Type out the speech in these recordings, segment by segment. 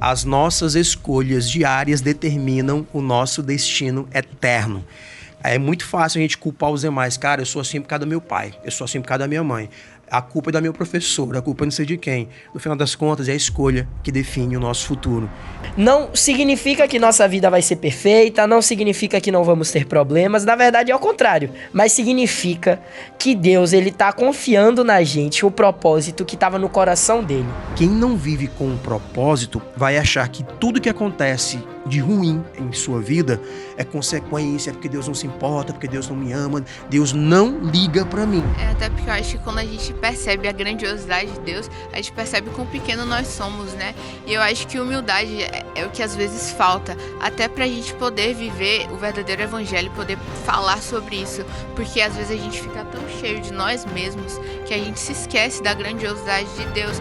As nossas escolhas diárias determinam o nosso destino eterno. É muito fácil a gente culpar os demais. Cara, eu sou assim por causa do meu pai, eu sou assim por causa da minha mãe. A culpa é da minha professora, a culpa é não sei de quem. No final das contas, é a escolha que define o nosso futuro. Não significa que nossa vida vai ser perfeita, não significa que não vamos ter problemas, na verdade é o contrário. Mas significa que Deus, ele tá confiando na gente o propósito que estava no coração dele. Quem não vive com um propósito vai achar que tudo que acontece de ruim em sua vida é consequência, porque Deus não se importa, porque Deus não me ama, Deus não liga pra mim. Até porque eu acho que quando a gente percebe a grandiosidade de Deus, a gente percebe quão pequeno nós somos, né? E eu acho que humildade é o que às vezes falta, até pra gente poder viver o verdadeiro evangelho, poder falar sobre isso, porque às vezes a gente fica tão cheio de nós mesmos que a gente se esquece da grandiosidade de Deus.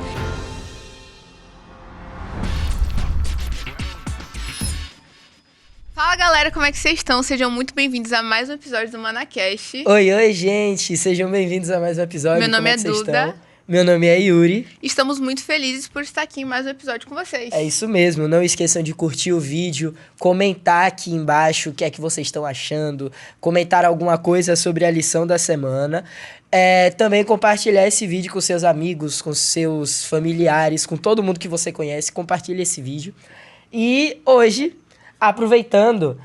Fala galera, como é que vocês estão? Sejam muito bem-vindos a mais um episódio do Manacast. Oi, gente, sejam bem-vindos a mais um episódio. Meu nome é vocês Duda. estão? Meu nome é Yuri. Estamos muito felizes por estar aqui em mais um episódio com vocês. É isso mesmo, não esqueçam de curtir o vídeo, comentar aqui embaixo o que é que vocês estão achando, comentar alguma coisa sobre a lição da semana. Também compartilhar esse vídeo com seus amigos, com seus familiares, com todo mundo que você conhece, compartilhe esse vídeo. E hoje, aproveitando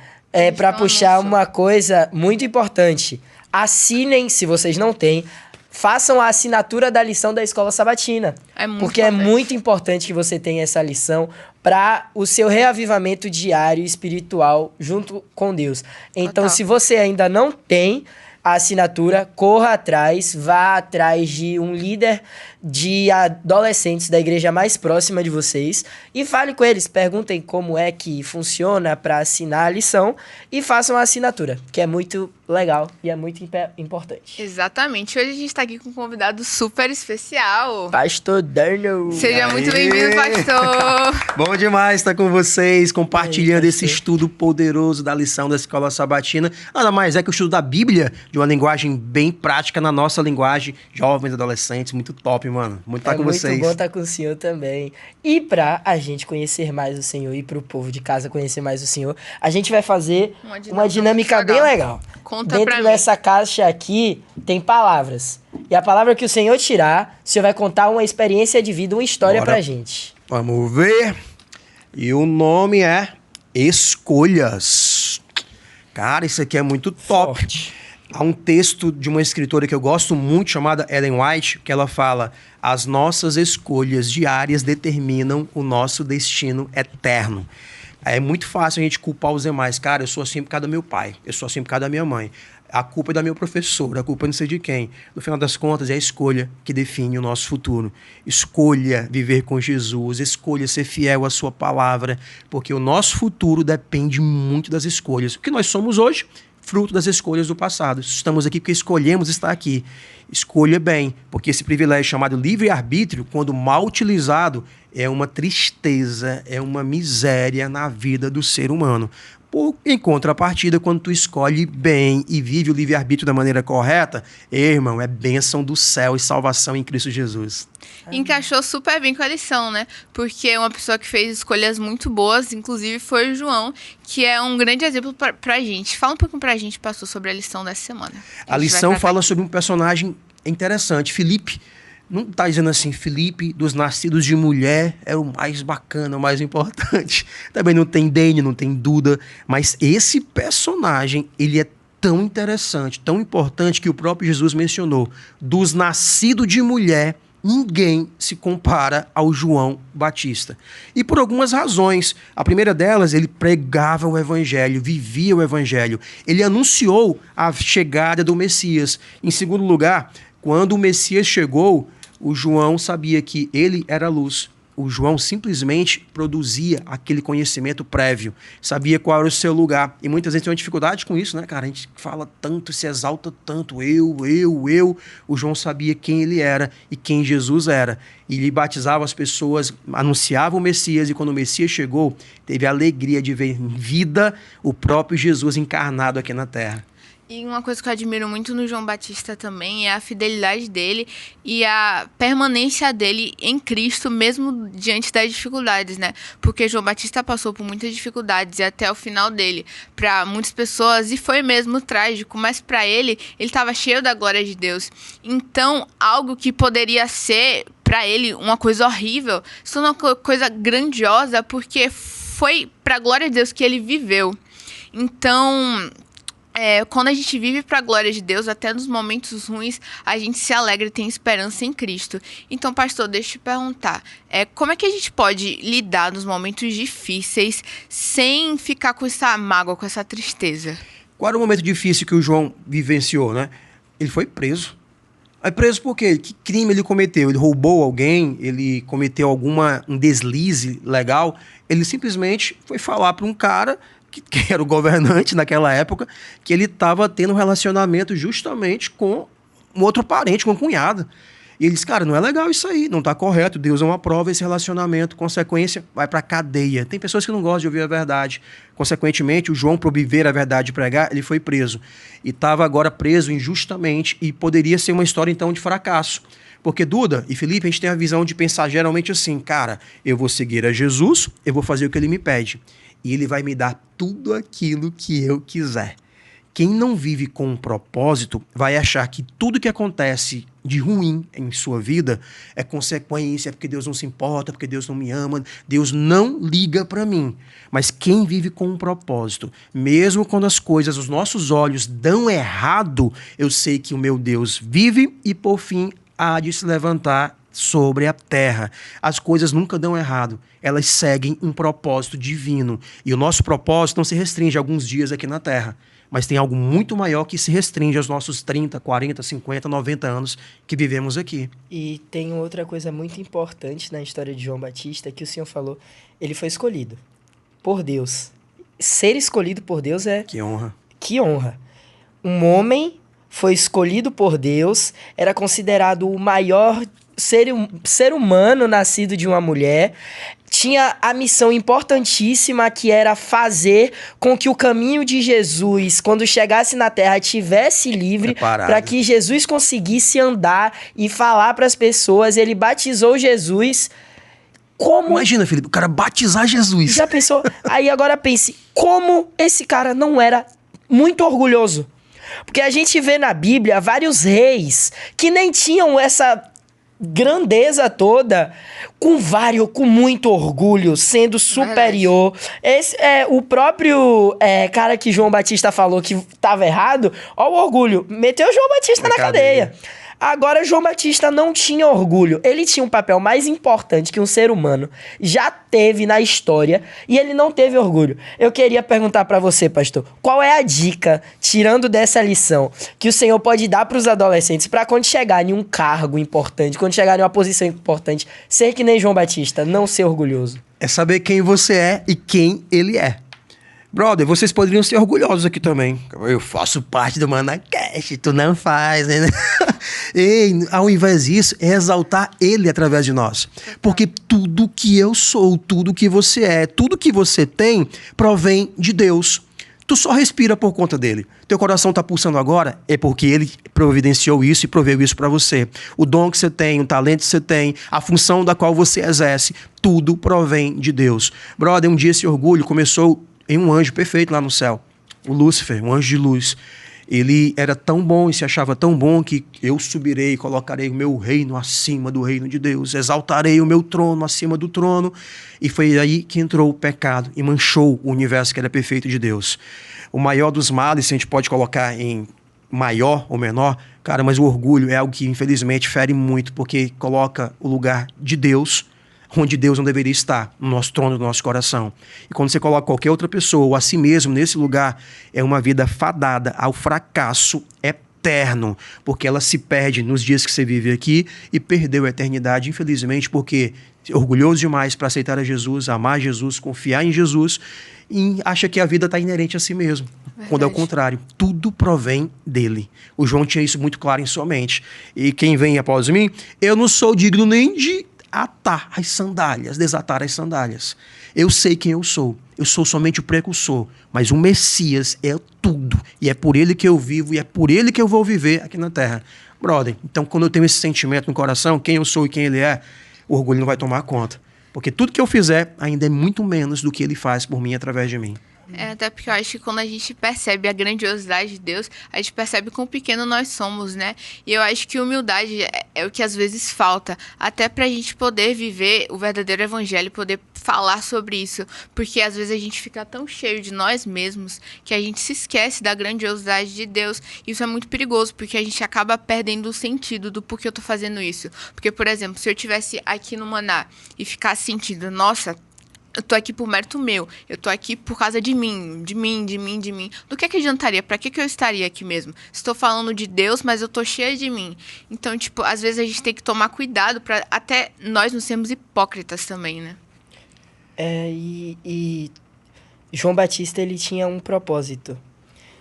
para puxar uma coisa muito importante, assinem, se vocês não têm, façam a assinatura da lição da Escola Sabatina. Porque é muito importante que você tenha essa lição para o seu reavivamento diário espiritual junto com Deus. Então, se você ainda não tem a assinatura, corra atrás, vá atrás de um líder de adolescentes da igreja mais próxima de vocês e fale com eles, perguntem como é que funciona para assinar a lição e façam a assinatura, que é muito legal e é muito importante. Exatamente. Hoje a gente está aqui com um convidado super especial. Pastor Darno. Seja muito bem-vindo, pastor. Bom demais estar com vocês, compartilhando esse estudo poderoso da lição da Escola Sabatina. Nada mais é que o estudo da Bíblia, de uma linguagem bem prática, na nossa linguagem, jovens, adolescentes, muito top, mano. Muito estar com vocês. É muito bom estar com o senhor também. E pra a gente conhecer mais o Senhor e pro povo de casa conhecer mais o Senhor, a gente vai fazer uma dinâmica bem legal. Conta Dentro pra dessa caixa aqui tem palavras. E a palavra que o Senhor tirar, o Senhor vai contar uma experiência de vida, uma história pra gente. Vamos ver. E o nome é Escolhas. Cara, isso aqui é muito top. Forte. Há um texto de uma escritora que eu gosto muito, chamada Ellen White, que ela fala: as nossas escolhas diárias determinam o nosso destino eterno. É muito fácil a gente culpar os demais. Cara, eu sou assim por causa do meu pai, eu sou assim por causa da minha mãe. A culpa é da minha professora, a culpa é não sei de quem. No final das contas, é a escolha que define o nosso futuro. Escolha viver com Jesus, escolha ser fiel à sua palavra, porque o nosso futuro depende muito das escolhas. O que nós somos hoje, fruto das escolhas do passado. Estamos aqui porque escolhemos estar aqui. Escolha bem, porque esse privilégio chamado livre-arbítrio, quando mal utilizado, é uma tristeza, é uma miséria na vida do ser humano. Em contrapartida, quando tu escolhe bem e vive o livre-arbítrio da maneira correta, irmão, é bênção do céu e salvação em Cristo Jesus. Encaixou super bem com a lição, né? Porque uma pessoa que fez escolhas muito boas, inclusive, foi o João, que é um grande exemplo pra gente. Fala um pouquinho pra gente, pastor, sobre a lição dessa semana. A lição fala sobre um personagem interessante, Filipe. Não está dizendo assim, Filipe, dos nascidos de mulher, é o mais bacana, o mais importante. Também não tem Dene, não tem Duda, mas esse personagem, ele é tão interessante, tão importante, que o próprio Jesus mencionou. Dos nascidos de mulher, ninguém se compara ao João Batista. E por algumas razões. A primeira delas, ele pregava o evangelho, vivia o evangelho. Ele anunciou a chegada do Messias. Em segundo lugar, quando o Messias chegou, o João sabia que ele era a luz. O João simplesmente produzia aquele conhecimento prévio, sabia qual era o seu lugar. E muitas vezes tem uma dificuldade com isso, né, cara? A gente fala tanto, se exalta tanto, eu. O João sabia quem ele era e quem Jesus era. E ele batizava as pessoas, anunciava o Messias, e quando o Messias chegou, teve a alegria de ver em vida o próprio Jesus encarnado aqui na terra. E uma coisa que eu admiro muito no João Batista também é a fidelidade dele e a permanência dele em Cristo, mesmo diante das dificuldades, né? Porque João Batista passou por muitas dificuldades e até o final dele, para muitas pessoas, e foi mesmo trágico, mas para ele estava cheio da glória de Deus. Então, algo que poderia ser para ele uma coisa horrível, se tornou uma coisa grandiosa, porque foi para a glória de Deus que ele viveu. Então, quando a gente vive para a glória de Deus, até nos momentos ruins, a gente se alegra e tem esperança em Cristo. Então, pastor, deixa eu te perguntar, como é que a gente pode lidar nos momentos difíceis sem ficar com essa mágoa, com essa tristeza? Qual era o momento difícil que o João vivenciou, né? Ele foi preso. Aí preso por quê? Que crime ele cometeu? Ele roubou alguém? Ele cometeu um deslize legal? Ele simplesmente foi falar para um cara que era o governante naquela época, que ele estava tendo um relacionamento justamente com um outro parente, com um cunhado. E ele disse, cara, não é legal isso aí, não está correto, Deus não aprova esse relacionamento, consequência, vai para a cadeia. Tem pessoas que não gostam de ouvir a verdade. Consequentemente, o João, para viver a verdade e pregar, ele foi preso. E estava agora preso injustamente e poderia ser uma história, então, de fracasso. Porque Duda e Felipe, a gente tem a visão de pensar geralmente assim, cara, eu vou seguir a Jesus, eu vou fazer o que ele me pede. E ele vai me dar tudo aquilo que eu quiser. Quem não vive com um propósito vai achar que tudo que acontece de ruim em sua vida é consequência, é porque Deus não se importa, porque Deus não me ama, Deus não liga para mim. Mas quem vive com um propósito, mesmo quando as coisas, os nossos olhos dão errado, eu sei que o meu Deus vive e por fim há de se levantar sobre a terra. As coisas nunca dão errado. Elas seguem um propósito divino. E o nosso propósito não se restringe a alguns dias aqui na terra, mas tem algo muito maior que se restringe aos nossos 30, 40, 50, 90 anos que vivemos aqui. E tem outra coisa muito importante na história de João Batista, que o senhor falou, ele foi escolhido por Deus. Ser escolhido por Deus é... Que honra. Que honra. Um homem foi escolhido por Deus, era considerado o maior ser humano nascido de uma mulher, tinha a missão importantíssima que era fazer com que o caminho de Jesus, quando chegasse na terra, estivesse livre para que Jesus conseguisse andar e falar para as pessoas. Ele batizou Jesus. Como... Imagina, Felipe, o cara batizar Jesus. Já pensou? Aí agora pense, como esse cara não era muito orgulhoso? Porque a gente vê na Bíblia vários reis que nem tinham essa grandeza toda, com muito orgulho, sendo superior. Esse é o próprio cara que João Batista falou que estava errado. Ó o orgulho, meteu João Batista na cadeia. Agora, João Batista não tinha orgulho. Ele tinha um papel mais importante que um ser humano já teve na história e ele não teve orgulho. Eu queria perguntar para você, pastor, qual é a dica, tirando dessa lição, que o Senhor pode dar para os adolescentes para quando chegar em um cargo importante, quando chegar em uma posição importante, ser que nem João Batista, não ser orgulhoso? É saber quem você é e quem ele é. Brother, vocês poderiam ser orgulhosos aqui também. Eu faço parte do Manacast, tu não faz, né? E, ao invés disso, é exaltar ele através de nós. Porque tudo que eu sou, tudo que você é, tudo que você tem, provém de Deus. Tu só respira por conta dele. Teu coração tá pulsando agora, é porque ele providenciou isso e proveu isso para você. O dom que você tem, o talento que você tem, a função da qual você exerce, tudo provém de Deus. Brother, um dia esse orgulho começou em um anjo perfeito lá no céu, o Lúcifer, um anjo de luz. Ele era tão bom e se achava tão bom que eu subirei e colocarei o meu reino acima do reino de Deus, exaltarei o meu trono acima do trono. E foi aí que entrou o pecado e manchou o universo que era perfeito de Deus. O maior dos males, se a gente pode colocar em maior ou menor, cara, mas o orgulho é algo que infelizmente fere muito, porque coloca o lugar de Deus onde Deus não deveria estar, no nosso trono, no nosso coração. E quando você coloca qualquer outra pessoa ou a si mesmo nesse lugar, é uma vida fadada ao fracasso eterno, porque ela se perde nos dias que você vive aqui e perdeu a eternidade, infelizmente, porque é orgulhoso demais para aceitar a Jesus, amar Jesus, confiar em Jesus e acha que a vida está inerente a si mesmo. Verdade. Quando é o contrário, tudo provém dele. O João tinha isso muito claro em sua mente. E quem vem após mim, eu não sou digno nem de atar as sandálias, desatar as sandálias. Eu sei quem eu sou somente o precursor, mas o Messias é tudo, e é por ele que eu vivo, e é por ele que eu vou viver aqui na Terra. Brother, então quando eu tenho esse sentimento no coração, quem eu sou e quem ele é, o orgulho não vai tomar conta. Porque tudo que eu fizer ainda é muito menos do que ele faz por mim através de mim. Até porque eu acho que quando a gente percebe a grandiosidade de Deus, a gente percebe quão pequeno nós somos, né? E eu acho que humildade é o que às vezes falta, até pra gente poder viver o verdadeiro evangelho, poder falar sobre isso. Porque às vezes a gente fica tão cheio de nós mesmos que a gente se esquece da grandiosidade de Deus. Isso é muito perigoso, porque a gente acaba perdendo o sentido do porquê eu tô fazendo isso. Porque, por exemplo, se eu estivesse aqui no Maná e ficasse sentindo, nossa, eu tô aqui por mérito meu, eu tô aqui por causa de mim. Do que adiantaria? Pra que eu estaria aqui mesmo? Estou falando de Deus, mas eu tô cheia de mim. Então, tipo, às vezes a gente tem que tomar cuidado pra até nós não sermos hipócritas também, né? E João Batista, ele tinha um propósito.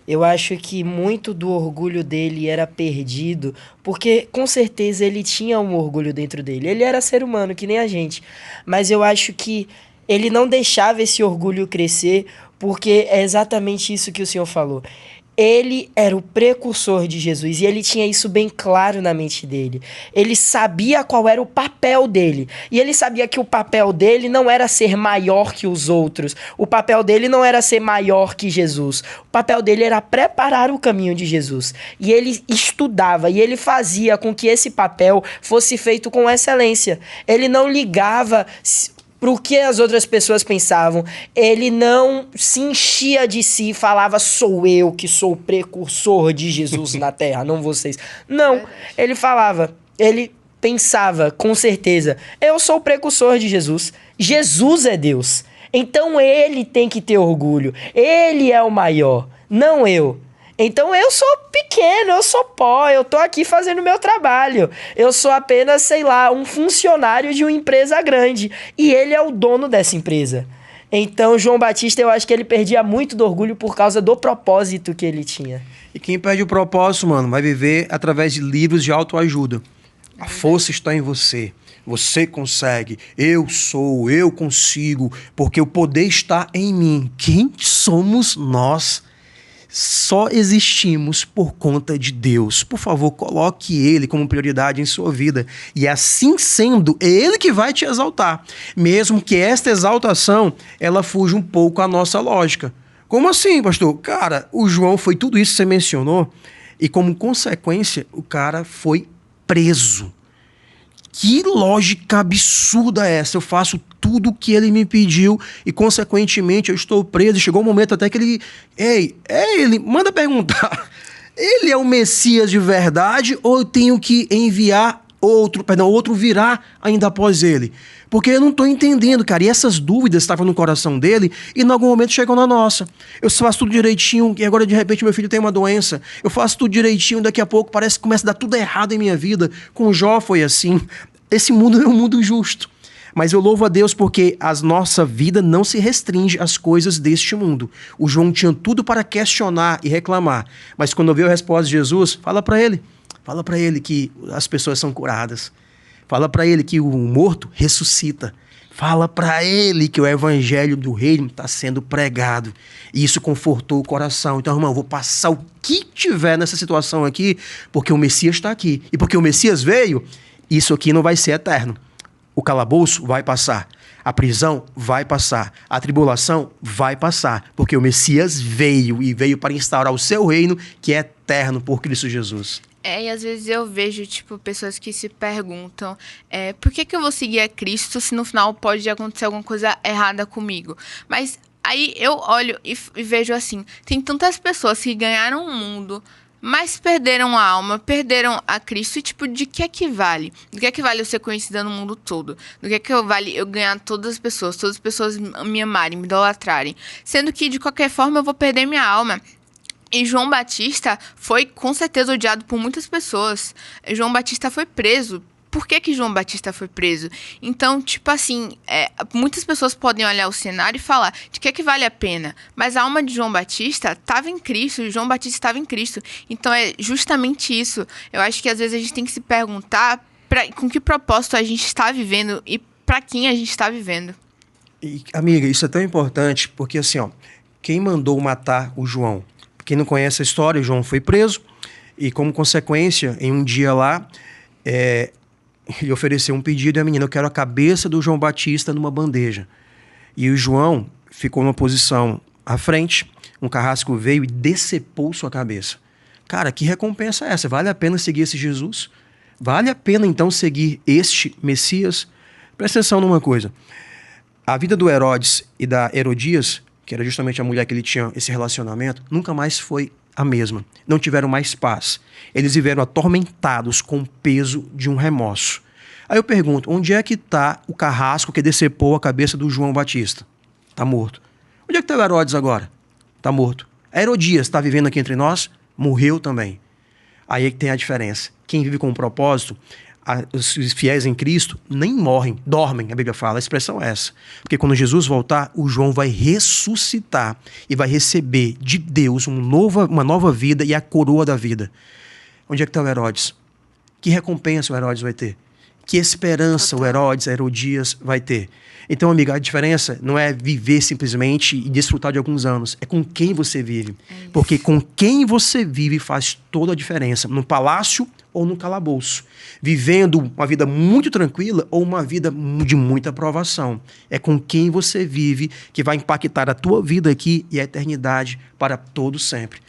Eu acho que muito do orgulho dele era perdido, porque com certeza ele tinha um orgulho dentro dele. Ele era ser humano, que nem a gente. Mas eu acho que ele não deixava esse orgulho crescer, porque é exatamente isso que o senhor falou. Ele era o precursor de Jesus e ele tinha isso bem claro na mente dele. Ele sabia qual era o papel dele. E ele sabia que o papel dele não era ser maior que os outros. O papel dele não era ser maior que Jesus. O papel dele era preparar o caminho de Jesus. E ele estudava e ele fazia com que esse papel fosse feito com excelência. Ele não ligava pro que as outras pessoas pensavam. Ele não se enchia de si e falava, sou eu que sou o precursor de Jesus na Terra, não vocês. Não, ele falava, ele pensava, com certeza, eu sou o precursor de Jesus. Jesus é Deus. Então ele tem que ter orgulho. Ele é o maior, não eu. Então eu sou pequeno, eu sou pó, eu tô aqui fazendo meu trabalho. Eu sou apenas, sei lá, um funcionário de uma empresa grande. E ele é o dono dessa empresa. Então João Batista, eu acho que ele perdia muito do orgulho por causa do propósito que ele tinha. E quem perde o propósito, mano, vai viver através de livros de autoajuda. A força está em você. Você consegue. Eu sou, eu consigo. Porque o poder está em mim. Quem somos nós? Só existimos por conta de Deus. Por favor, coloque Ele como prioridade em sua vida. E assim sendo, é Ele que vai te exaltar. Mesmo que esta exaltação, ela fuja um pouco à nossa lógica. Como assim, pastor? Cara, o João foi tudo isso que você mencionou. E como consequência, o cara foi preso. Que lógica absurda é essa? Eu faço tudo o que ele me pediu e, consequentemente, eu estou preso. Chegou um momento até que ele... ele manda perguntar. Ele é o Messias de verdade ou eu tenho que enviar outro virá ainda após ele? Porque eu não estou entendendo, cara. E essas dúvidas estavam no coração dele e, em algum momento, chegam na nossa. Eu faço tudo direitinho e agora, de repente, meu filho tem uma doença. Eu faço tudo direitinho, daqui a pouco parece que começa a dar tudo errado em minha vida. Com Jó foi assim. Esse mundo é um mundo justo. Mas eu louvo a Deus porque a nossa vida não se restringe às coisas deste mundo. O João tinha tudo para questionar e reclamar. Mas quando ouviu a resposta de Jesus, fala para ele. Fala para ele que as pessoas são curadas. Fala para ele que o morto ressuscita. Fala para ele que o evangelho do reino está sendo pregado. E isso confortou o coração. Então, irmão, eu vou passar o que tiver nessa situação aqui, porque o Messias está aqui. E porque o Messias veio, isso aqui não vai ser eterno. O calabouço vai passar. A prisão vai passar. A tribulação vai passar. Porque o Messias veio e veio para instaurar o seu reino, que é eterno por Cristo Jesus. E às vezes eu vejo, tipo, pessoas que se perguntam por que eu vou seguir a Cristo se no final pode acontecer alguma coisa errada comigo? Mas aí eu olho e vejo assim, tem tantas pessoas que ganharam o mundo, mas perderam a alma, perderam a Cristo e, tipo, de que é que vale? Do que é que vale eu ser conhecida no mundo todo? Do que é que vale eu ganhar todas as pessoas me amarem, me idolatrarem? Sendo que, de qualquer forma, eu vou perder minha alma. E João Batista foi, com certeza, odiado por muitas pessoas. João Batista foi preso. Por que João Batista foi preso? Então, tipo assim, muitas pessoas podem olhar o cenário e falar de que é que vale a pena. Mas a alma de João Batista estava em Cristo, e João Batista estava em Cristo. Então, é justamente isso. Eu acho que às vezes a gente tem que se perguntar com que propósito a gente está vivendo e para quem a gente está vivendo. E, amiga, isso é tão importante, porque assim, ó, quem mandou matar o João? Quem não conhece a história, o João foi preso e, como consequência, em um dia lá, ele ofereceu um pedido e a menina: eu quero a cabeça do João Batista numa bandeja. E o João ficou numa posição à frente, um carrasco veio e decepou sua cabeça. Cara, que recompensa é essa? Vale a pena seguir esse Jesus? Vale a pena, então, seguir este Messias? Presta atenção numa coisa. A vida do Herodes e da Herodias, que era justamente a mulher que ele tinha esse relacionamento, nunca mais foi a mesma. Não tiveram mais paz. Eles viveram atormentados com o peso de um remorso. Aí eu pergunto, onde é que está o carrasco que decepou a cabeça do João Batista? Está morto. Onde é que está o Herodes agora? Está morto. A Herodias está vivendo aqui entre nós? Morreu também. Aí é que tem a diferença. Quem vive com um propósito, os fiéis em Cristo nem morrem, dormem, a Bíblia fala, a expressão é essa. Porque quando Jesus voltar, o João vai ressuscitar e vai receber de Deus uma nova vida e a coroa da vida. Onde é que está o Herodes? Que recompensa o Herodes vai ter? Que esperança o Herodes, a Herodias vai ter? Então, amiga, a diferença não é viver simplesmente e desfrutar de alguns anos. É com quem você vive. Porque com quem você vive faz toda a diferença. No palácio ou no calabouço. Vivendo uma vida muito tranquila ou uma vida de muita provação. É com quem você vive que vai impactar a tua vida aqui e a eternidade para todo sempre.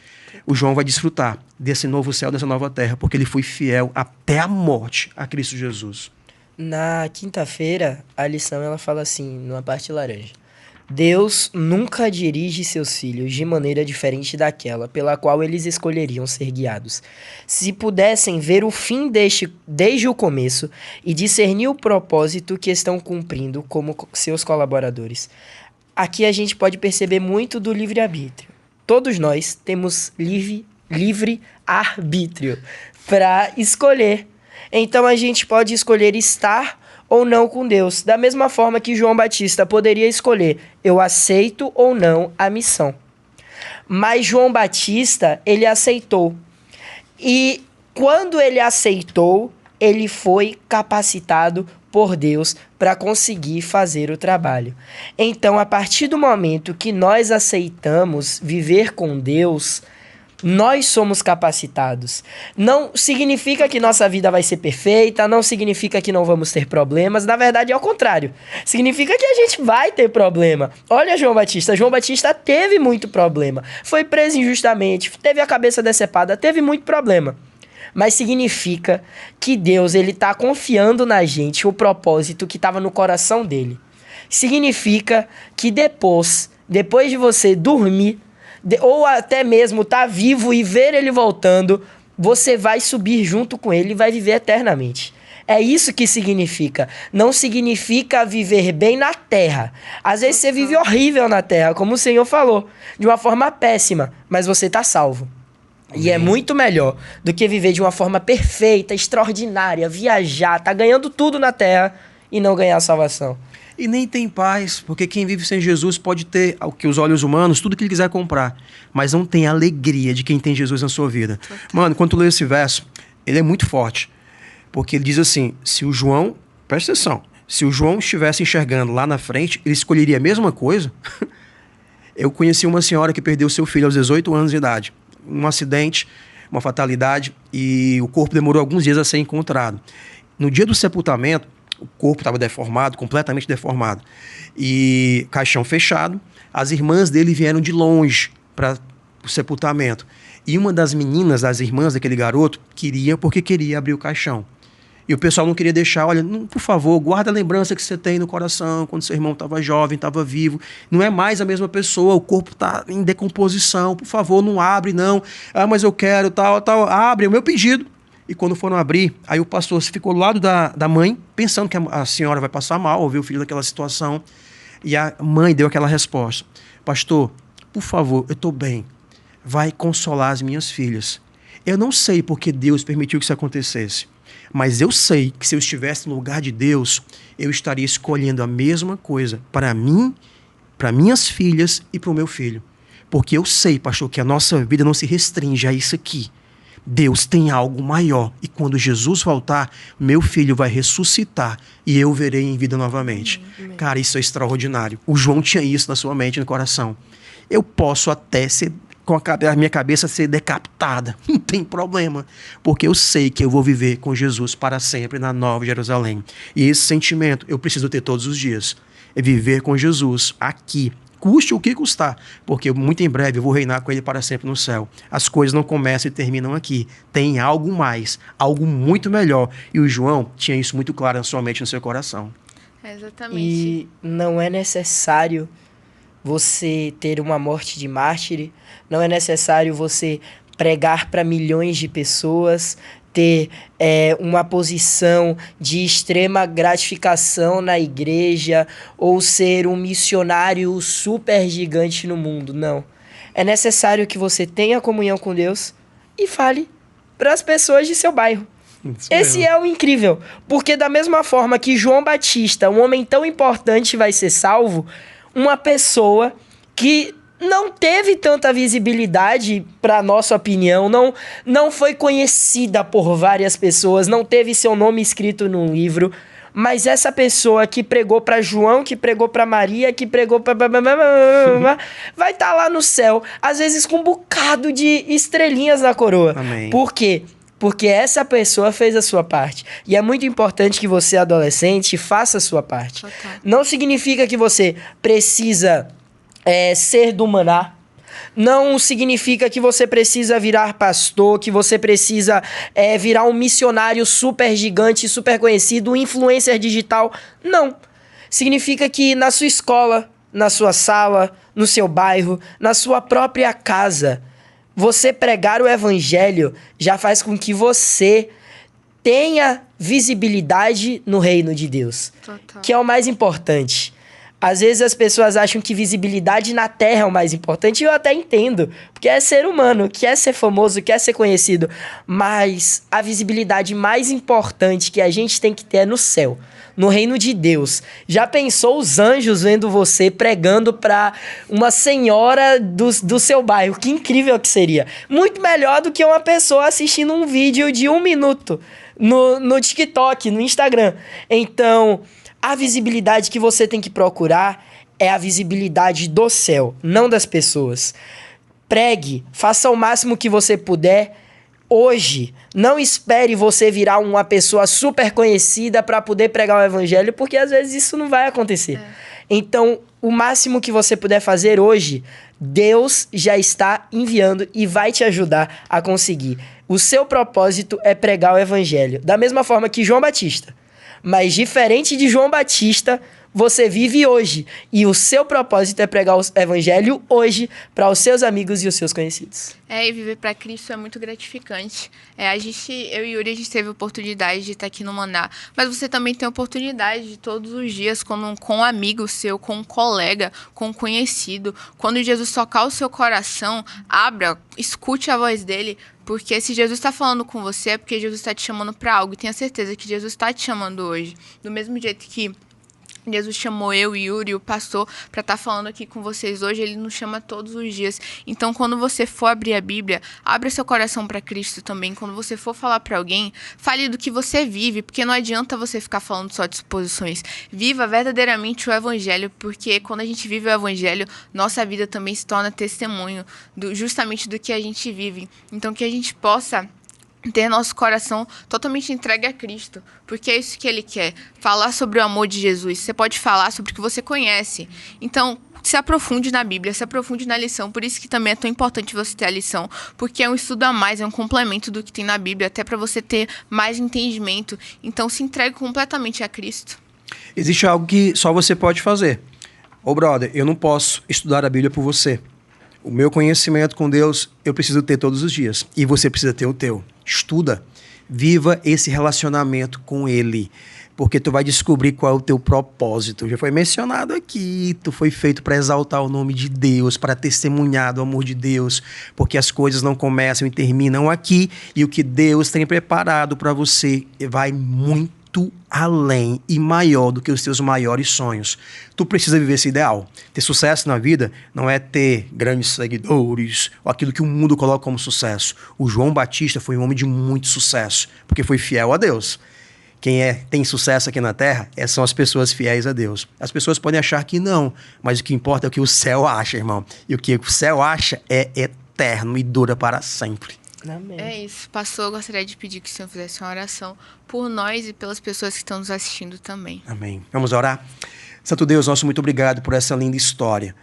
O João vai desfrutar desse novo céu, dessa nova terra, porque ele foi fiel até a morte a Cristo Jesus. Na quinta-feira, a lição ela fala assim, numa parte laranja: Deus nunca dirige seus filhos de maneira diferente daquela pela qual eles escolheriam ser guiados. Se pudessem ver o fim desde o começo e discernir o propósito que estão cumprindo como seus colaboradores. Aqui a gente pode perceber muito do livre-arbítrio. Todos nós temos livre-arbítrio para escolher. Então a gente pode escolher estar ou não com Deus. Da mesma forma que João Batista poderia escolher: eu aceito ou não a missão. Mas João Batista, ele aceitou. E quando ele aceitou, ele foi capacitado por Deus para conseguir fazer o trabalho. Então, a partir do momento que nós aceitamos viver com Deus, nós somos capacitados. Não significa que nossa vida vai ser perfeita, não significa que não vamos ter problemas, na verdade é o contrário. Significa que a gente vai ter problema. Olha João Batista teve muito problema, foi preso injustamente, teve a cabeça decepada, teve muito problema. Mas significa que Deus está confiando na gente o propósito que estava no coração dele. Significa que depois de você dormir, ou até mesmo estar vivo e ver ele voltando, você vai subir junto com ele e vai viver eternamente. É isso que significa. Não significa viver bem na terra. Às vezes você vive horrível na terra, como o Senhor falou, de uma forma péssima, mas você está salvo. E é muito melhor do que viver de uma forma perfeita, extraordinária, viajar, tá ganhando tudo na terra e não ganhar a salvação. E nem tem paz, porque quem vive sem Jesus pode ter, ao que os olhos humanos, tudo que ele quiser comprar, mas não tem a alegria de quem tem Jesus na sua vida. Mano, quando tu lê esse verso, ele é muito forte, porque ele diz assim: se o João, presta atenção, se o João estivesse enxergando lá na frente, ele escolheria a mesma coisa. Eu conheci uma senhora que perdeu seu filho aos 18 anos de idade. Um acidente, uma fatalidade, e o corpo demorou alguns dias a ser encontrado. No dia do sepultamento, o corpo estava deformado, completamente deformado, e caixão fechado. As irmãs dele vieram de longe para o sepultamento, e uma das meninas, das irmãs daquele garoto, queria abrir o caixão. E o pessoal não queria deixar: olha, não, por favor, guarda a lembrança que você tem no coração, quando seu irmão estava jovem, estava vivo. Não é mais a mesma pessoa, o corpo está em decomposição, por favor, não abre não. Ah, mas eu quero, tal, abre, é o meu pedido. E quando foram abrir, aí o pastor ficou do lado da mãe, pensando que a senhora vai passar mal, ouviu o filho daquela situação. E a mãe deu aquela resposta: pastor, por favor, eu estou bem, vai consolar as minhas filhas. Eu não sei porque Deus permitiu que isso acontecesse, mas eu sei que se eu estivesse no lugar de Deus, eu estaria escolhendo a mesma coisa para mim, para minhas filhas e para o meu filho. Porque eu sei, pastor, que a nossa vida não se restringe a isso aqui. Deus tem algo maior. E quando Jesus voltar, meu filho vai ressuscitar e eu verei em vida novamente. Cara, isso é extraordinário. O João tinha isso na sua mente e no coração. Eu posso até ser, com a minha cabeça ser decapitada. Não tem problema. Porque eu sei que eu vou viver com Jesus para sempre na Nova Jerusalém. E esse sentimento eu preciso ter todos os dias. É viver com Jesus aqui. Custe o que custar, porque muito em breve eu vou reinar com ele para sempre no céu. As coisas não começam e terminam aqui. Tem algo mais, algo muito melhor. E o João tinha isso muito claro na sua mente e no seu coração. Exatamente. E não é necessário você ter uma morte de mártir, não é necessário você pregar para milhões de pessoas, ter uma posição de extrema gratificação na igreja ou ser um missionário super gigante no mundo. Não. É necessário que você tenha comunhão com Deus e fale para as pessoas de seu bairro. Esse é o incrível. Porque da mesma forma que João Batista, um homem tão importante, vai ser salvo, uma pessoa que não teve tanta visibilidade, para nossa opinião, não foi conhecida por várias pessoas, não teve seu nome escrito num livro, mas essa pessoa que pregou para João, que pregou para Maria, que pregou para vai estar lá no céu, às vezes com um bocado de estrelinhas na coroa. Amém. Por quê? Porque essa pessoa fez a sua parte. E é muito importante que você, adolescente, faça a sua parte. Total. Não significa que você precisa ser do maná. Não significa que você precisa virar pastor, que você precisa virar um missionário super gigante, super conhecido, um influencer digital. Não. Significa que na sua escola, na sua sala, no seu bairro, na sua própria casa, você pregar o evangelho já faz com que você tenha visibilidade no reino de Deus. Total. Que é o mais importante. Às vezes as pessoas acham que visibilidade na terra é o mais importante, e eu até entendo, porque é ser humano, quer ser famoso, quer ser conhecido, mas a visibilidade mais importante que a gente tem que ter é no céu, no reino de Deus. Já pensou os anjos vendo você pregando para uma senhora do seu bairro? Que incrível que seria. Muito melhor do que uma pessoa assistindo um vídeo de 1 minuto no TikTok, no Instagram. Então, a visibilidade que você tem que procurar é a visibilidade do céu, não das pessoas. Pregue, faça o máximo que você puder hoje. Não espere você virar uma pessoa super conhecida para poder pregar o evangelho, porque às vezes isso não vai acontecer. Então, o máximo que você puder fazer hoje, Deus já está enviando e vai te ajudar a conseguir. O seu propósito é pregar o evangelho, da mesma forma que João Batista. Mas diferente de João Batista, você vive hoje. E o seu propósito é pregar o evangelho hoje para os seus amigos e os seus conhecidos. E viver para Cristo é muito gratificante. Eu e Yuri, a gente teve a oportunidade de estar aqui no Maná. Mas você também tem a oportunidade de todos os dias, com um amigo seu, com um colega, com um conhecido. Quando Jesus tocar o seu coração, abra, escute a voz dele. Porque se Jesus está falando com você, é porque Jesus está te chamando para algo. E tenha certeza que Jesus está te chamando hoje. Do mesmo jeito que Jesus chamou eu e Yuri, o pastor, para estar falando aqui com vocês hoje, ele nos chama todos os dias. Então, quando você for abrir a Bíblia, abra seu coração para Cristo também. Quando você for falar para alguém, fale do que você vive, porque não adianta você ficar falando só de suposições. Viva verdadeiramente o Evangelho, porque quando a gente vive o Evangelho, nossa vida também se torna testemunho justamente do que a gente vive. Então, que a gente possa ter nosso coração totalmente entregue a Cristo, porque é isso que Ele quer, falar sobre o amor de Jesus. Você pode falar sobre o que você conhece, então se aprofunde na Bíblia, se aprofunde na lição. Por isso que também é tão importante você ter a lição, porque é um estudo a mais, é um complemento do que tem na Bíblia, até para você ter mais entendimento. Então se entregue completamente a Cristo. Existe algo que só você pode fazer. Brother, eu não posso estudar a Bíblia por você. O meu conhecimento com Deus, eu preciso ter todos os dias. E você precisa ter o teu. Estuda. Viva esse relacionamento com Ele. Porque tu vai descobrir qual é o teu propósito. Já foi mencionado aqui. Tu foi feito para exaltar o nome de Deus, para testemunhar do amor de Deus. Porque as coisas não começam e terminam aqui. E o que Deus tem preparado para você vai muito muito além e maior do que os teus maiores sonhos. Tu precisa viver esse ideal. Ter sucesso na vida não é ter grandes seguidores ou aquilo que o mundo coloca como sucesso. O João Batista foi um homem de muito sucesso, porque foi fiel a Deus. Quem tem sucesso aqui na Terra são as pessoas fiéis a Deus. As pessoas podem achar que não, mas o que importa é o que o céu acha, irmão. E o que o céu acha é eterno e dura para sempre. Amém. É isso. Pastor, eu gostaria de pedir que o Senhor fizesse uma oração por nós e pelas pessoas que estão nos assistindo também. Amém. Vamos orar? Santo Deus, nosso muito obrigado por essa linda história.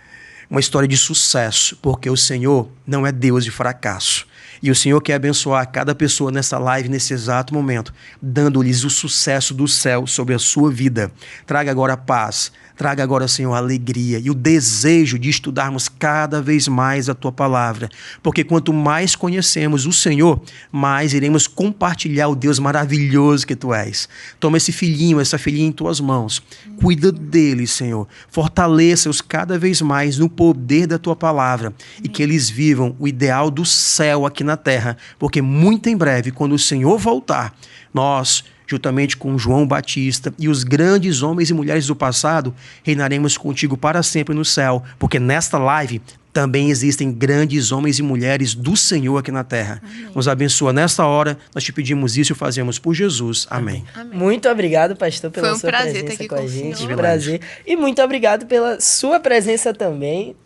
Uma história de sucesso, porque o Senhor não é Deus de fracasso. E o Senhor quer abençoar cada pessoa nessa live, nesse exato momento, dando-lhes o sucesso do céu sobre a sua vida. Traga agora paz, traga agora, Senhor, a alegria e o desejo de estudarmos cada vez mais a Tua palavra. Porque quanto mais conhecemos o Senhor, mais iremos compartilhar o Deus maravilhoso que Tu és. Toma esse filhinho, essa filhinha em Tuas mãos. Cuida deles, Senhor. Fortaleça-os cada vez mais no poder da Tua palavra e que eles vivam o ideal do céu aqui na terra, porque muito em breve, quando o Senhor voltar, nós, juntamente com João Batista e os grandes homens e mulheres do passado, reinaremos contigo para sempre no céu, porque nesta live também existem grandes homens e mulheres do Senhor aqui na terra. Amém. Nos abençoa nesta hora, nós te pedimos isso e fazemos por Jesus. Amém. Amém. Muito obrigado, pastor, pela sua presença com a gente. Foi um prazer. E muito obrigado pela sua presença também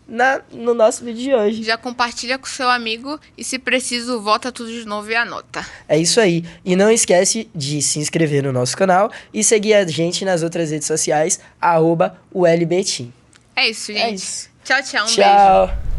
no nosso vídeo de hoje. Já compartilha com seu amigo e, se preciso, volta tudo de novo e anota. É isso aí. E não esquece de se inscrever no nosso canal e seguir a gente nas outras redes sociais, @ulbetim. É isso, gente. É isso. Tchau, tchau. Um beijo. Tchau.